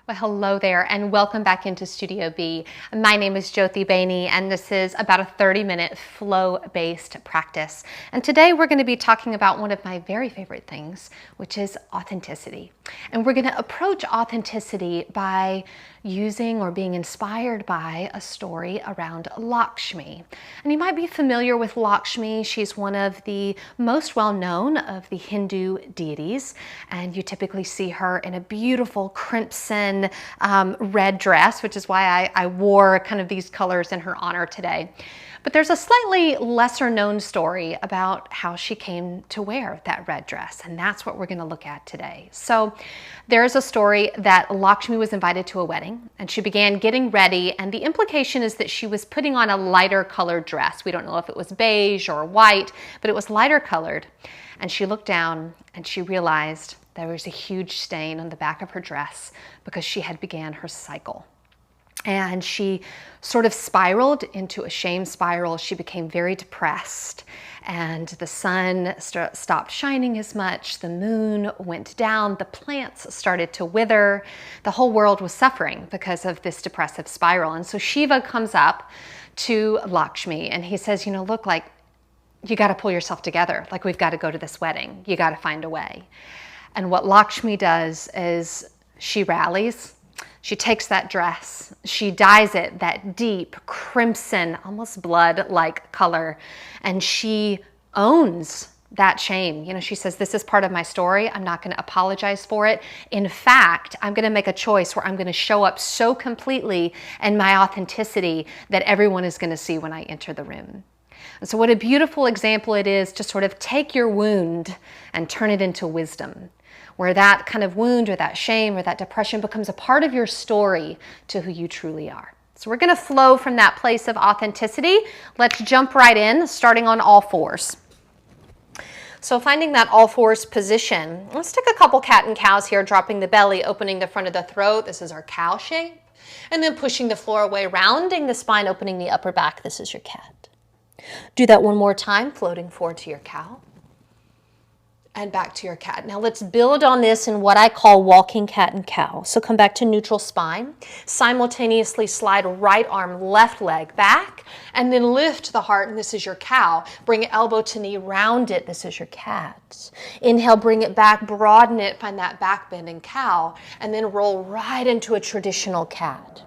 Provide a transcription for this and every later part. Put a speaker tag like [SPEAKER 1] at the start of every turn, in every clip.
[SPEAKER 1] Well, hello there and welcome back into Studio B. My name is Jyoti Bainey and this is about a 30-minute flow-based practice. And today we're going to be talking about one of my very favorite things, which is authenticity. And we're going to approach authenticity by using or being inspired by a story around Lakshmi. And you might be familiar with Lakshmi. She's one of the most well-known of the Hindu deities, and you typically see her in a beautiful crimson red dress, which is why I wore kind of these colors in her honor today. But there's a slightly lesser known story about how she came to wear that red dress, and that's what we're going to look at today. So there's a story that Lakshmi was invited to a wedding, and she began getting ready, and the implication is that she was putting on a lighter colored dress. We don't know if it was beige or white, but it was lighter colored. And she looked down and she realized there was a huge stain on the back of her dress because she had began her cycle. And she sort of spiraled into a shame spiral. She became very depressed, and the sun stopped shining as much. The moon went down. The plants started to wither. The whole world was suffering because of this depressive spiral. And so Shiva comes up to Lakshmi and he says, you know, look, like, you got to pull yourself together. Like, we've got to go to this wedding. You got to find a way. And what Lakshmi does is she rallies. She takes that dress, she dyes it that deep crimson, almost blood-like color, and she owns that shame. You know, she says, this is part of my story. I'm not going to apologize for it. In fact, I'm going to make a choice where I'm going to show up so completely in my authenticity that everyone is going to see when I enter the room. And so what a beautiful example it is to sort of take your wound and turn it into wisdom, where that kind of wound or that shame or that depression becomes a part of your story to who you truly are. So we're going to flow from that place of authenticity. Let's jump right in, starting on all fours. So finding that all fours position, let's take a couple cat and cows here, dropping the belly, opening the front of the throat. This is our cow shape. And then pushing the floor away, rounding the spine, opening the upper back. This is your cat. Do that one more time, floating forward to your cow and back to your cat. Now let's build on this in what I call walking cat and cow. So come back to neutral spine, simultaneously slide right arm, left leg back, and then lift the heart, and this is your cow. Bring elbow to knee, round it, this is your cat. Inhale, bring it back, broaden it, find that back bend in cow, and then roll right into a traditional cat.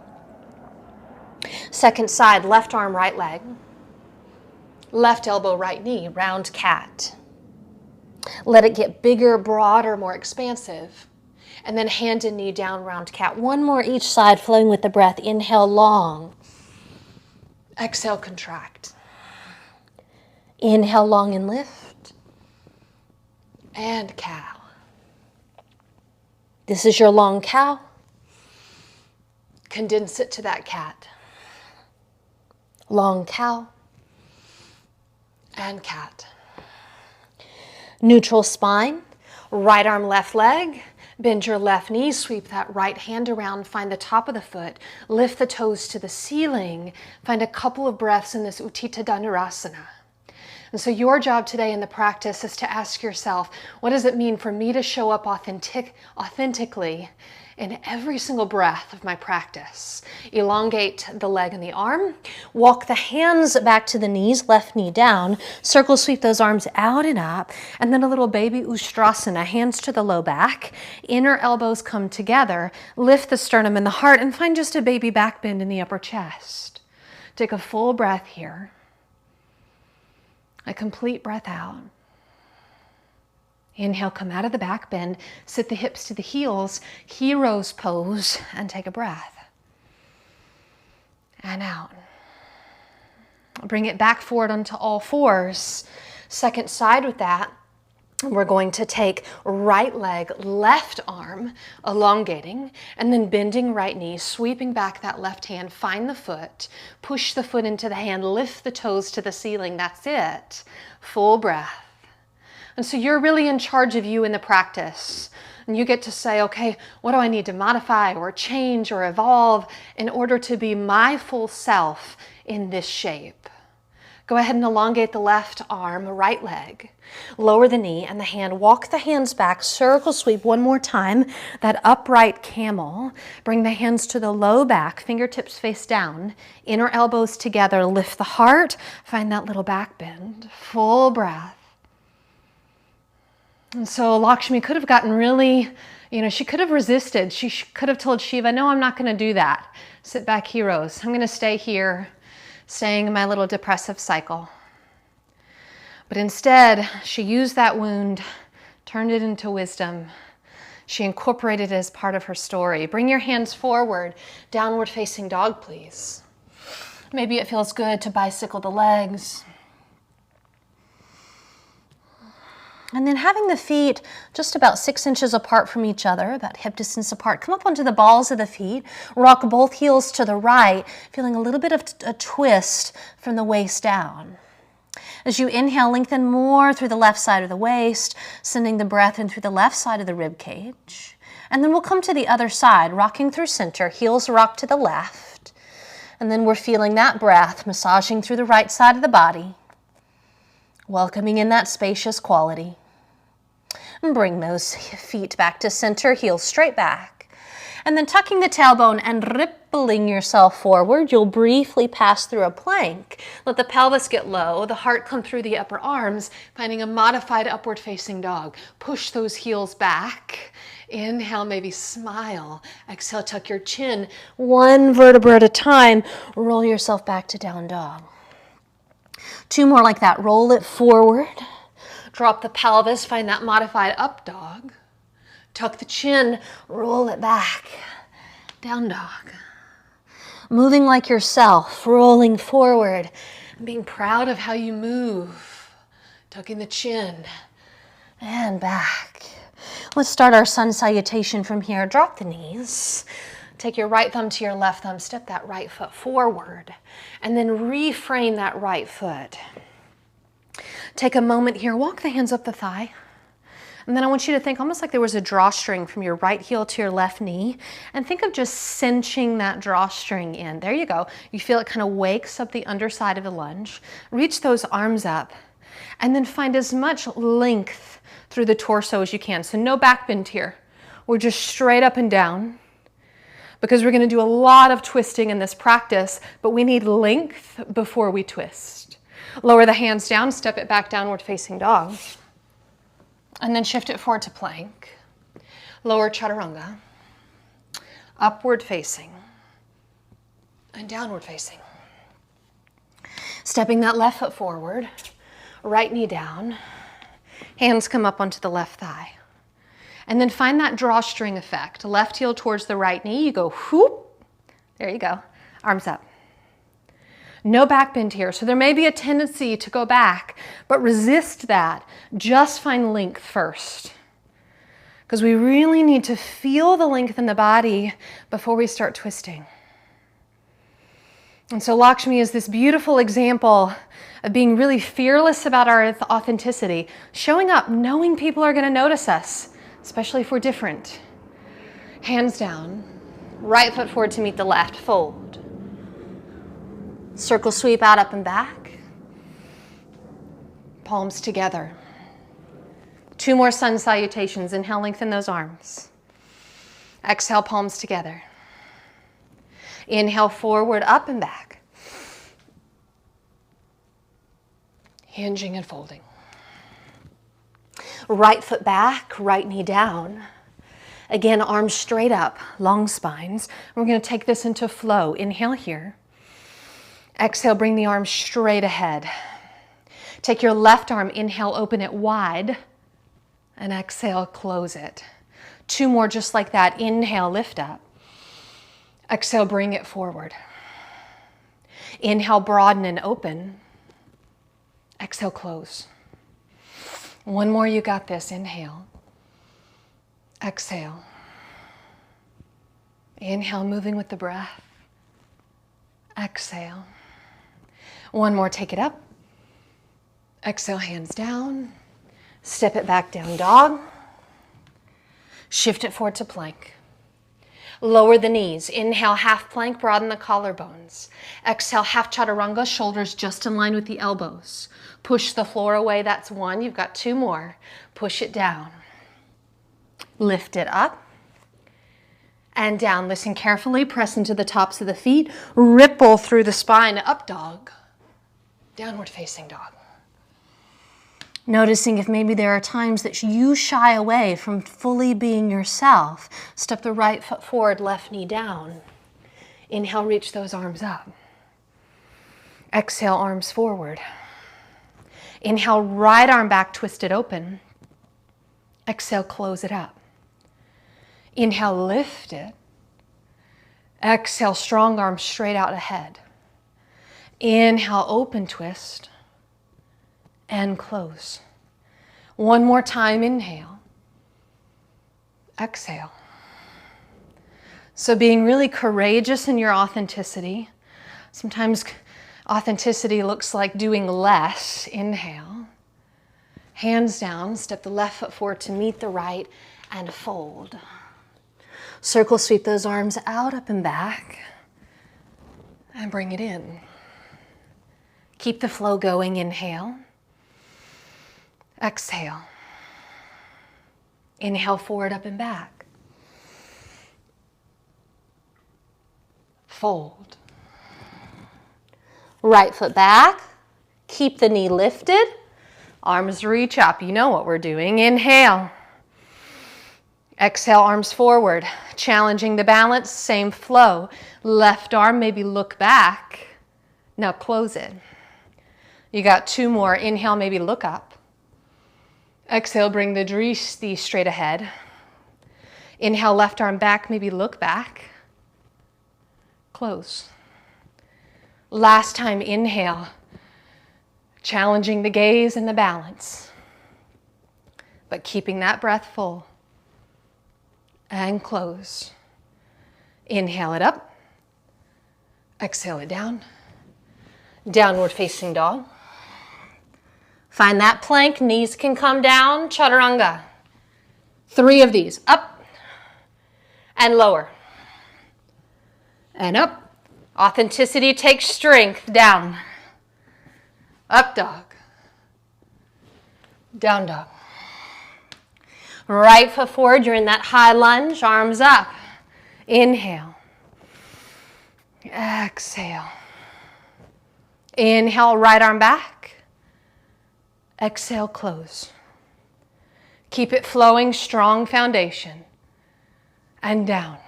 [SPEAKER 1] Second side, left arm, right leg. Left elbow, right knee, round cat. Let it get bigger, broader, more expansive. And then hand and knee down, round cat. One more each side, flowing with the breath. Inhale, long. Exhale, contract. Inhale, long and lift. And cow. This is your long cow. Condense it to that cat. Long cow. And cat. Neutral spine, right arm, left leg, bend your left knee, sweep that right hand around, find the top of the foot, lift the toes to the ceiling, find a couple of breaths in this Utthita Dhanurasana. And so your job today in the practice is to ask yourself, what does it mean for me to show up authentically in every single breath of my practice? Elongate the leg and the arm. Walk the hands back to the knees, left knee down. Circle sweep those arms out and up. And then a little baby Ustrasana, hands to the low back. Inner elbows come together. Lift the sternum and the heart and find just a baby back bend in the upper chest. Take a full breath here. A complete breath out. Inhale, come out of the back bend, sit the hips to the heels, hero's pose, and take a breath. And out. Bring it back forward onto all fours. Second side with that, we're going to take right leg, left arm, elongating, and then bending right knee, sweeping back that left hand, find the foot, push the foot into the hand, lift the toes to the ceiling. That's it. Full breath. And so you're really in charge of you in the practice. And you get to say, okay, what do I need to modify or change or evolve in order to be my full self in this shape? Go ahead and elongate the left arm, right leg. Lower the knee and the hand. Walk the hands back. Circle sweep one more time. That upright camel. Bring the hands to the low back. Fingertips face down. Inner elbows together. Lift the heart. Find that little back bend. Full breath. And so Lakshmi could have gotten really, she could have resisted. She could have told Shiva, no, I'm not going to do that. Sit back, heroes. I'm going to stay here, staying in my little depressive cycle. But instead, she used that wound, turned it into wisdom. She incorporated it as part of her story. Bring your hands forward, downward facing dog, please. Maybe it feels good to bicycle the legs. And then having the feet just about 6 inches apart from each other, about hip distance apart, come up onto the balls of the feet, rock both heels to the right, feeling a little bit of a twist from the waist down. As you inhale, lengthen more through the left side of the waist, sending the breath in through the left side of the rib cage. And then we'll come to the other side, rocking through center, heels rock to the left. And then we're feeling that breath massaging through the right side of the body, welcoming in that spacious quality. And bring those feet back to center, heels straight back. And then tucking the tailbone and rippling yourself forward, you'll briefly pass through a plank. Let the pelvis get low, the heart come through the upper arms, finding a modified upward facing dog. Push those heels back. Inhale, maybe smile. Exhale, tuck your chin. One vertebra at a time, roll yourself back to down dog. 2 more like that. Roll it forward. Drop the pelvis, find that modified up dog. Tuck the chin, roll it back. Down dog. Moving like yourself, rolling forward, and being proud of how you move. Tucking the chin and back. Let's start our sun salutation from here. Drop the knees. Take your right thumb to your left thumb. Step that right foot forward. And then reframe that right foot. Take a moment here. Walk the hands up the thigh. And then I want you to think almost like there was a drawstring from your right heel to your left knee. And think of just cinching that drawstring in. There you go. You feel it kind of wakes up the underside of the lunge. Reach those arms up. And then find as much length through the torso as you can. So no back bend here. We're just straight up and down. Because we're going to do a lot of twisting in this practice, but we need length before we twist. Lower the hands down, step it back, downward facing dog. And then shift it forward to plank. Lower chaturanga. Upward facing. And downward facing. Stepping that left foot forward. Right knee down. Hands come up onto the left thigh. And then find that drawstring effect. Left heel towards the right knee. You go whoop. There you go. Arms up. No back bend here. So there may be a tendency to go back, but resist that. Just find length first. Because we really need to feel the length in the body before we start twisting. And so Lakshmi is this beautiful example of being really fearless about our authenticity. Showing up, knowing people are going to notice us. Especially if we're different. Hands down, right foot forward to meet the left, fold. Circle sweep out, up and back. Palms together. 2 more sun salutations. Inhale, lengthen those arms. Exhale, palms together. Inhale, forward, up and back. Hinging and folding. Right foot back, right knee down. Again, arms straight up, long spines. We're going to take this into flow. Inhale here. Exhale, bring the arms straight ahead. Take your left arm, inhale, open it wide. And exhale, close it. 2 more just like that. Inhale, lift up. Exhale, bring it forward. Inhale, broaden and open. Exhale, close. 1 more, you got this. Inhale. Exhale. Inhale, moving with the breath. Exhale. 1 more, take it up. Exhale, hands down. Step it back, down dog. Shift it forward to plank. Lower the knees. Inhale, half plank, broaden the collarbones. Exhale, half chaturanga, shoulders just in line with the elbows. Push the floor away, that's one. You've got two more. Push it down. Lift it up and down. Listen carefully, press into the tops of the feet, ripple through the spine, up dog, downward facing dog. Noticing if maybe there are times that you shy away from fully being yourself. Step the right foot forward, left knee down. Inhale, reach those arms up. Exhale, arms forward. Inhale, right arm back, twist it open. Exhale, close it up. Inhale, lift it. Exhale, strong arm straight out ahead. Inhale, open twist. And close. One more time, inhale. Exhale. So being really courageous in your authenticity. Sometimes authenticity looks like doing less. Inhale. Hands down, step the left foot forward to meet the right and fold. Circle sweep those arms out, up and back. And bring it in. Keep the flow going, inhale. Exhale. Inhale, forward, up and back. Fold. Right foot back. Keep the knee lifted. Arms reach up. You know what we're doing. Inhale. Exhale, arms forward. Challenging the balance, same flow. Left arm, maybe look back. Now close it. You got two more. Inhale, maybe look up. Exhale, bring the drishti straight ahead. Inhale, left arm back, maybe look back. Close. Last time, inhale. Challenging the gaze and the balance. But keeping that breath full. And close. Inhale it up. Exhale it down. Downward facing dog. Find that plank, knees can come down, chaturanga. 3 of these, up and lower. And up. Authenticity takes strength, down. Up dog. Down dog. Right foot forward, you're in that high lunge, arms up. Inhale. Exhale. Inhale, right arm back. Exhale, close. Keep it flowing, strong foundation. And down.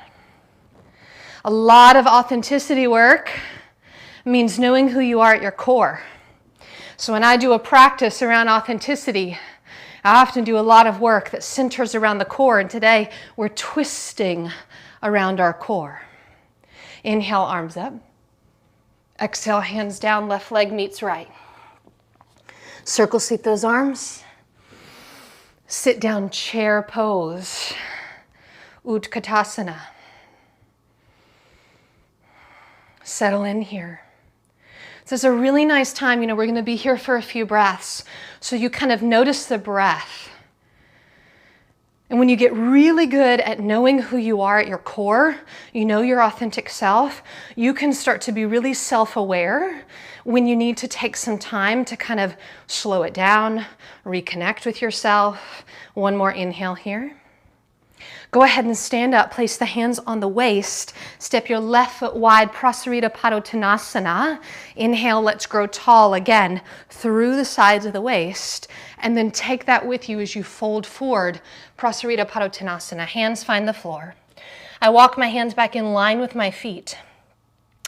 [SPEAKER 1] A lot of authenticity work means knowing who you are at your core. So when I do a practice around authenticity, I often do a lot of work that centers around the core, and today we're twisting around our core. Inhale, arms up. Exhale, hands down, left leg meets right. Circle sweep those arms. Sit down chair pose. Utkatasana. Settle in here. This is a really nice time. We're going to be here for a few breaths. So you kind of notice the breath. And when you get really good at knowing who you are at your core, you know your authentic self, you can start to be really self-aware when you need to take some time to kind of slow it down, reconnect with yourself. One more inhale here. Go ahead and stand up, place the hands on the waist, step your left foot wide, Prasarita Padottanasana. Inhale, let's grow tall again through the sides of the waist, and then take that with you as you fold forward, Prasarita Padottanasana. Hands find the floor. I walk my hands back in line with my feet,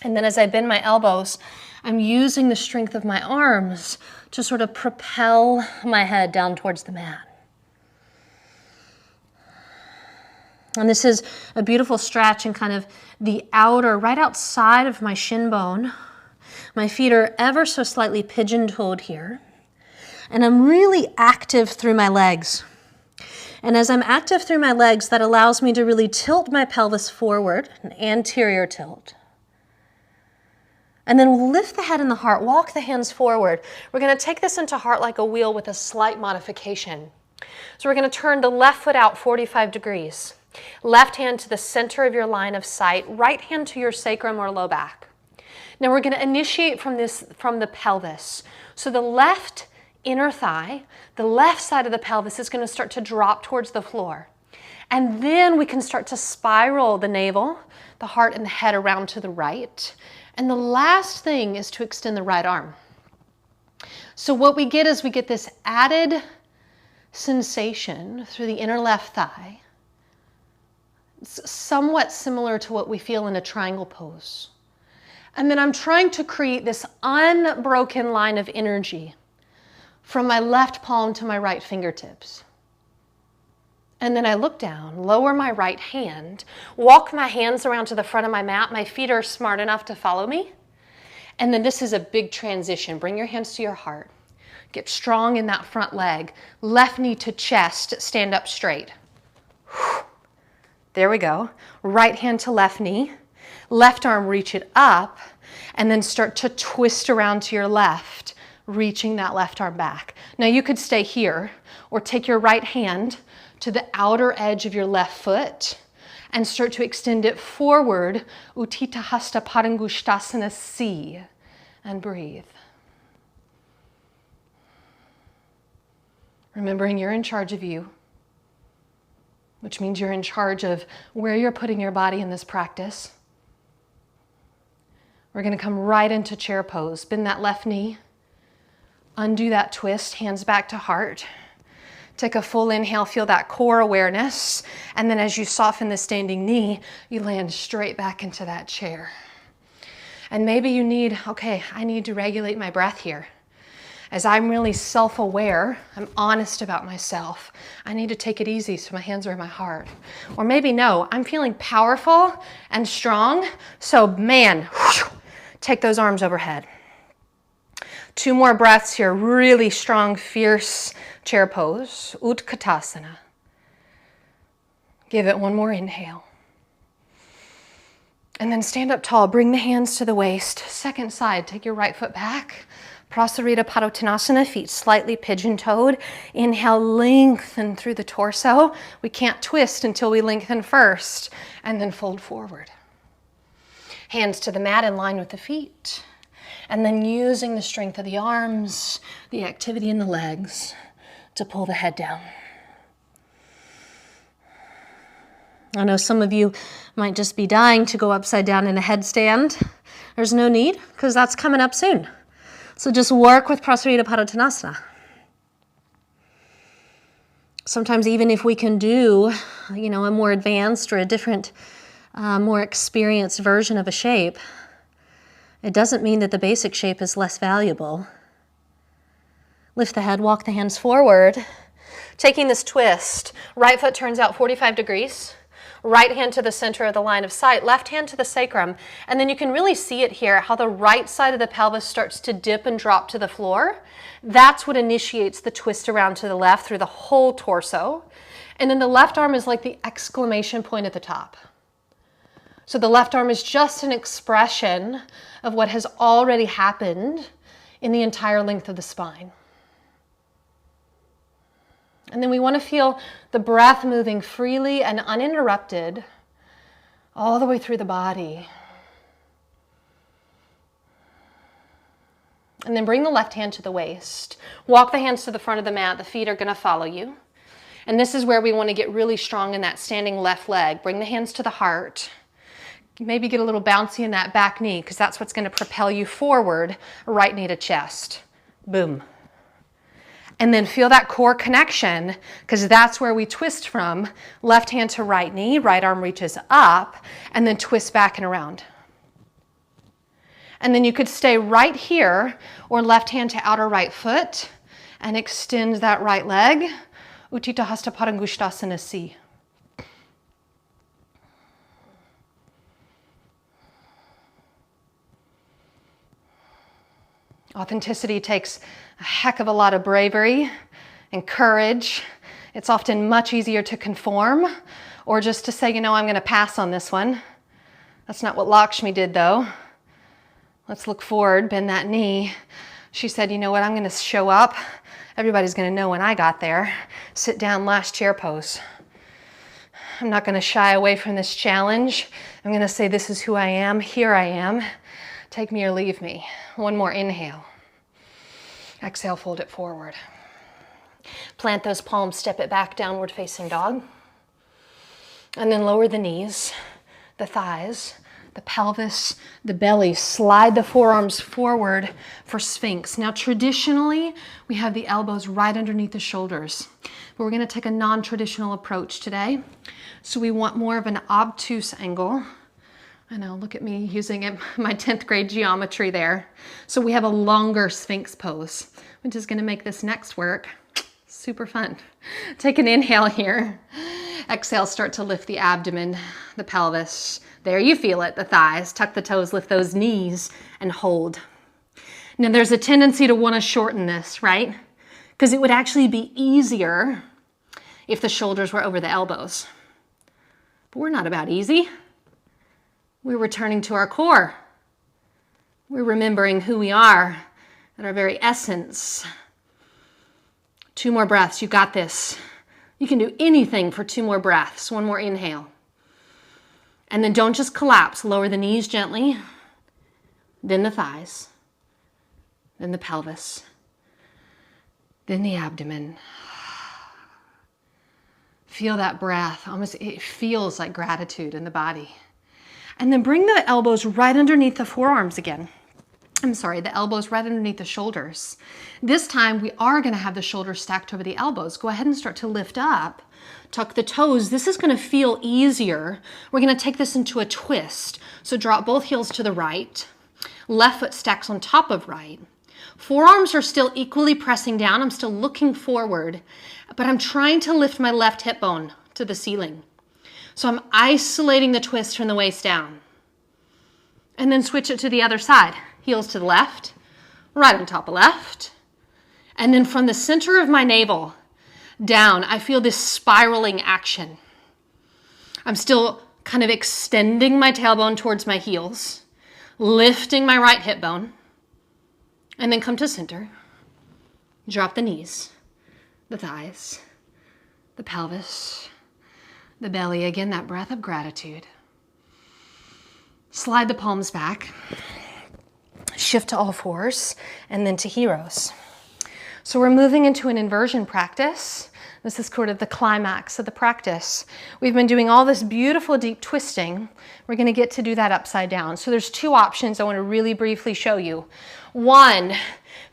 [SPEAKER 1] and then as I bend my elbows, I'm using the strength of my arms to sort of propel my head down towards the mat. And this is a beautiful stretch in kind of the outer, right outside of my shin bone. My feet are ever so slightly pigeon-toed here. And I'm really active through my legs. And as I'm active through my legs, that allows me to really tilt my pelvis forward, an anterior tilt. And then we'll lift the head and the heart, walk the hands forward. We're going to take this into heart like a wheel with a slight modification. So we're going to turn the left foot out 45 degrees. Left hand to the center of your line of sight, right hand to your sacrum or low back. Now we're going to initiate from the pelvis. So the left inner thigh, the left side of the pelvis is going to start to drop towards the floor. And then we can start to spiral the navel, the heart and the head around to the right. And the last thing is to extend the right arm. So what we get is we get this added sensation through the inner left thigh. It's somewhat similar to what we feel in a triangle pose. And then I'm trying to create this unbroken line of energy from my left palm to my right fingertips. And then I look down, lower my right hand, walk my hands around to the front of my mat. My feet are smart enough to follow me. And then this is a big transition. Bring your hands to your heart. Get strong in that front leg. Left knee to chest, stand up straight. There we go. Right hand to left knee. Left arm, reach it up. And then start to twist around to your left, reaching that left arm back. Now you could stay here or take your right hand to the outer edge of your left foot and start to extend it forward, Utthita Hasta Padangusthasana C, and breathe. Remembering you're in charge of you, which means you're in charge of where you're putting your body in this practice. We're going to come right into chair pose. Bend that left knee, undo that twist, hands back to heart. Take a full inhale, feel that core awareness. And then as you soften the standing knee, you land straight back into that chair. And maybe you need, okay, I need to regulate my breath here. As I'm really self-aware, I'm honest about myself, I need to take it easy so my hands are in my heart. Or maybe no, I'm feeling powerful and strong, so man, take those arms overhead. 2 more breaths here, really strong, fierce chair pose, Utkatasana. Give it one more inhale. And then stand up tall, bring the hands to the waist. Second side, take your right foot back. Prasarita Padottanasana, feet slightly pigeon-toed. Inhale, lengthen through the torso. We can't twist until we lengthen first, and then fold forward. Hands to the mat in line with the feet. And then using the strength of the arms, the activity in the legs, to pull the head down. I know some of you might just be dying to go upside down in a headstand. There's no need, because that's coming up soon. So just work with Prasarita Padottanasana. Sometimes even if we can do, a more advanced or a different, more experienced version of a shape, it doesn't mean that the basic shape is less valuable. Lift the head, walk the hands forward. Taking this twist, right foot turns out 45 degrees. Right hand to the center of the line of sight, left hand to the sacrum. And then you can really see it here, how the right side of the pelvis starts to dip and drop to the floor. That's what initiates the twist around to the left through the whole torso. And then the left arm is like the exclamation point at the top. So the left arm is just an expression of what has already happened in the entire length of the spine. And then we want to feel the breath moving freely and uninterrupted all the way through the body. And then bring the left hand to the waist. Walk the hands to the front of the mat. The feet are going to follow you. And this is where we want to get really strong in that standing left leg. Bring the hands to the heart. Maybe get a little bouncy in that back knee, because that's what's going to propel you forward, right knee to chest. Boom. And then feel that core connection, because that's where we twist from. Left hand to right knee, right arm reaches up, and then twist back and around. And then you could stay right here, or left hand to outer right foot, and extend that right leg. Utthita Hasta Padangusthasana C. Authenticity takes a heck of a lot of bravery and courage. It's often much easier to conform or just to say, I'm going to pass on this one. That's not what Lakshmi did, though. Let's look forward, bend that knee. She said, you know what, I'm going to show up. Everybody's going to know when I got there. Sit down, last chair pose. I'm not going to shy away from this challenge. I'm going to say, this is who I am. Here I am. Take me or leave me. One more inhale. Exhale, fold it forward. Plant those palms, step it back, downward facing dog. And then lower the knees, the thighs, the pelvis, the belly. Slide the forearms forward for Sphinx. Now, traditionally, we have the elbows right underneath the shoulders. But we're going to take a non-traditional approach today. So we want more of an obtuse angle. I know, look at me using my 10th grade geometry there. So we have a longer Sphinx pose, which is going to make this next work super fun. Take an inhale here. Exhale, start to lift the abdomen, the pelvis. There you feel it, the thighs. Tuck the toes, lift those knees, and hold. Now there's a tendency to want to shorten this, right? Because it would actually be easier if the shoulders were over the elbows. But we're not about easy. We're returning to our core. We're remembering who we are at our very essence. 2 more breaths. You got this. You can do anything for 2 more breaths. 1 more inhale. And then don't just collapse. Lower the knees gently, then the thighs, then the pelvis, then the abdomen. Feel that breath. Almost, it feels like gratitude in the body. And then bring the elbows right underneath the forearms again. The elbows right underneath the shoulders. This time we are going to have the shoulders stacked over the elbows. Go ahead and start to lift up. Tuck the toes. This is going to feel easier. We're going to take this into a twist. So drop both heels to the right. Left foot stacks on top of right. Forearms are still equally pressing down. I'm still looking forward, but I'm trying to lift my left hip bone to the ceiling. So I'm isolating the twist from the waist down. And then switch it to the other side. Heels to the left, right on top of left. And then from the center of my navel down, I feel this spiraling action. I'm still kind of extending my tailbone towards my heels, lifting my right hip bone, and then come to center. Drop the knees, the thighs, the pelvis, the belly. Again, that breath of gratitude. Slide the palms back. Shift to all fours, and then to heroes. So we're moving into an inversion practice. This is sort of the climax of the practice. We've been doing all this beautiful deep twisting. We're going to get to do that upside down. So there's 2 options I want to really briefly show you. One,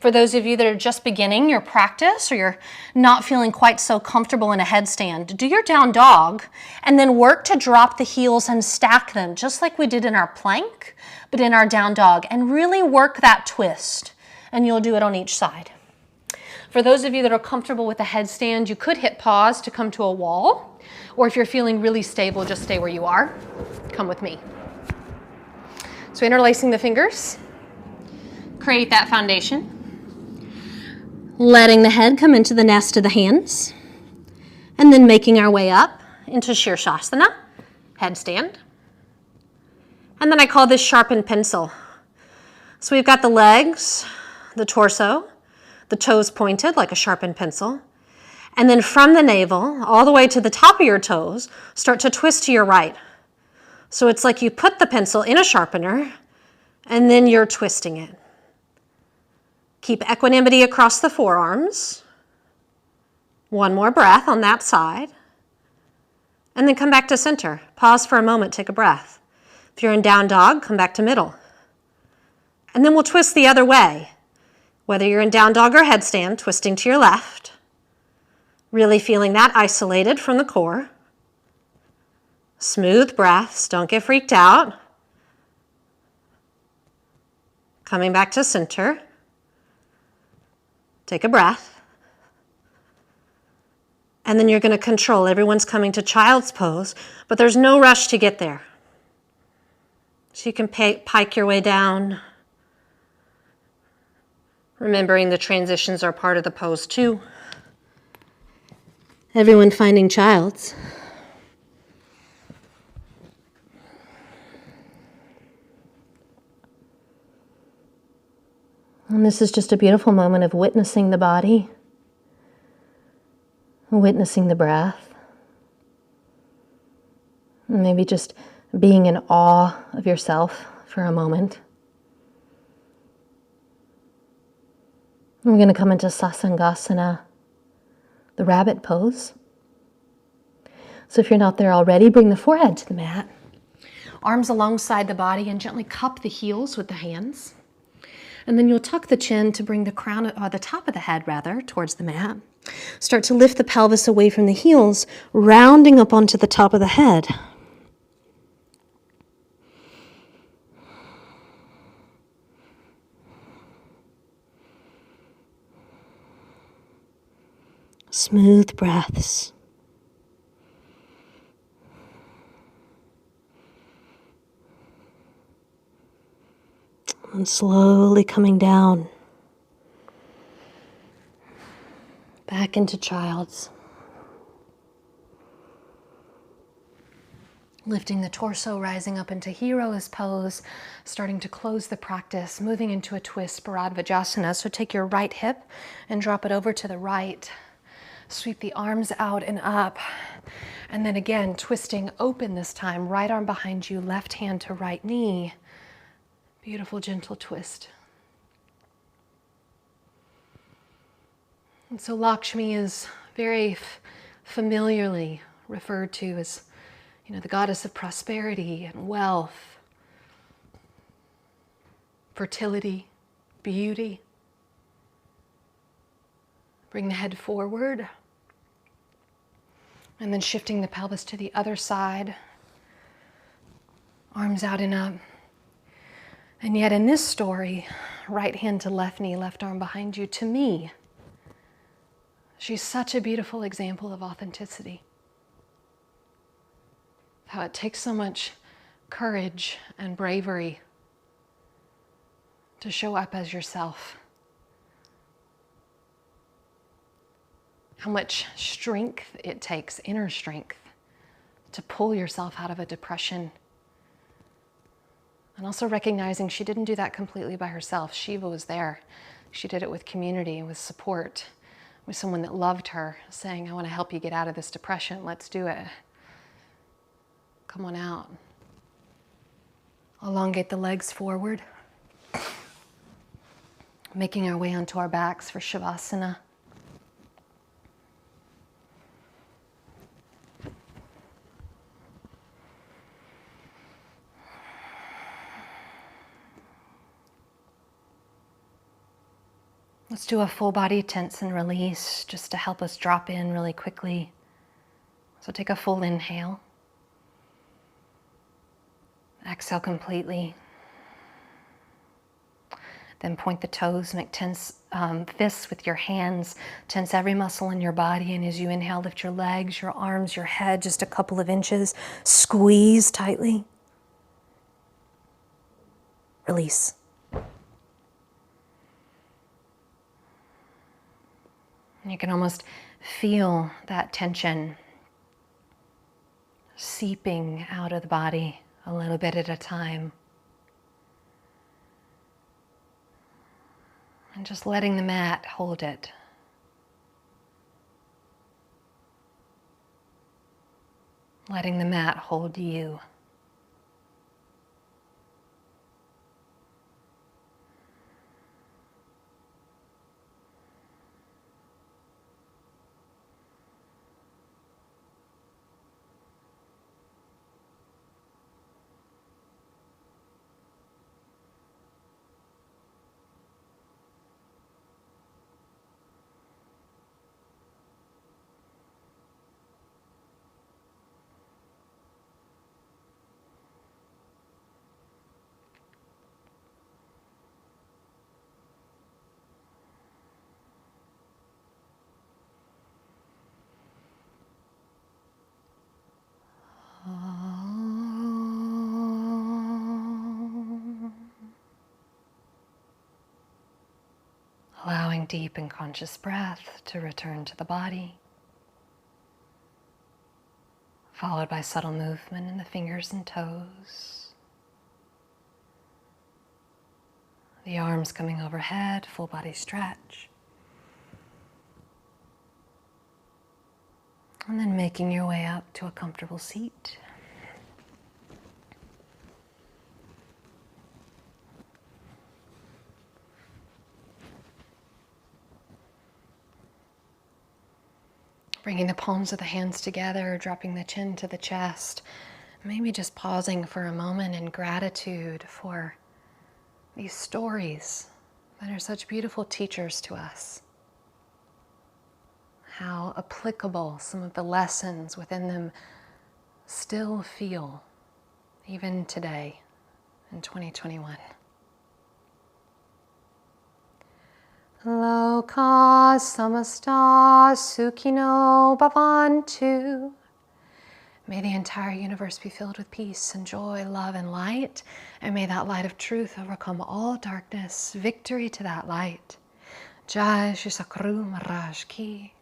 [SPEAKER 1] for those of you that are just beginning your practice or you're not feeling quite so comfortable in a headstand, do your down dog and then work to drop the heels and stack them just like we did in our plank, but in our down dog, and really work that twist, and you'll do it on each side. For those of you that are comfortable with a headstand, you could hit pause to come to a wall, or if you're feeling really stable, just stay where you are. Come with me. So interlacing the fingers, create that foundation. Letting the head come into the nest of the hands, and then making our way up into Shirshasana, headstand. And then I call this sharpened pencil. So we've got the legs, the torso, the toes pointed like a sharpened pencil. And then from the navel all the way to the top of your toes, start to twist to your right. So it's like you put the pencil in a sharpener and then you're twisting it. Keep equanimity across the forearms. 1 more breath on that side. And then come back to center. Pause for a moment, take a breath. If you're in down dog, come back to middle. And then we'll twist the other way. Whether you're in down dog or headstand, twisting to your left. Really feeling that isolated from the core. Smooth breaths, don't get freaked out. Coming back to center. Take a breath. And then you're going to control. Everyone's coming to child's pose, but there's no rush to get there. So you can pike your way down. Remembering the transitions are part of the pose too. Everyone finding child's. And this is just a beautiful moment of witnessing the body, witnessing the breath.
[SPEAKER 2] Maybe just being in awe of yourself for a moment. We're going to come into Sasangasana, the rabbit pose. So if you're not there already, bring the forehead to the mat. Arms alongside the body and gently cup the heels with the hands. And then you'll tuck the chin to bring the crown, or the top of the head rather, towards the mat. Start to lift the pelvis away from the heels, rounding up onto the top of the head. Smooth breaths. And slowly coming down. Back into child's. Lifting the torso, rising up into hero's pose, starting to close the practice, moving into a twist, Bharadvajasana. So take your right hip and drop it over to the right. Sweep the arms out and up. And then again, twisting open this time. Right arm behind you, left hand to right knee. Beautiful, gentle twist. And so Lakshmi is very familiarly referred to as, the goddess of prosperity and wealth, fertility, beauty. Bring the head forward. And then shifting the pelvis to the other side. Arms out and up. And yet in this story, right hand to left knee, left arm behind you, to me, she's such a beautiful example of authenticity. How it takes so much courage and bravery to show up as yourself. How much strength it takes, inner strength, to pull yourself out of a depression. And also recognizing she didn't do that completely by herself. Shiva was there. She did it with community, with support, with someone that loved her, saying, I want to help you get out of this depression. Let's do it. Come on out. Elongate the legs forward. Making our way onto our backs for Shavasana. Let's do a full body tense and release just to help us drop in really quickly. So take a full inhale. Exhale completely. Then point the toes, make tense fists with your hands. Tense every muscle in your body. And as you inhale, lift your legs, your arms, your head just a couple of inches. Squeeze tightly. Release. You can almost feel that tension seeping out of the body a little bit at a time. And just letting the mat hold it. Letting the mat hold you. Allowing deep and conscious breath to return to the body, followed by subtle movement in the fingers and toes. The arms coming overhead, full body stretch. And then making your way up to a comfortable seat.
[SPEAKER 1] Bringing the palms of the hands together, dropping the chin to the chest. Maybe just pausing for a moment in gratitude for these stories that are such beautiful teachers to us. How applicable some of the lessons within them still feel, even today in 2021. Loka samasta sukhino bhavantu. May the entire universe be filled with peace and joy, love and light. And may that light of truth overcome all darkness. Victory to that light. Jai Shri Sakharu Maharaj Ki.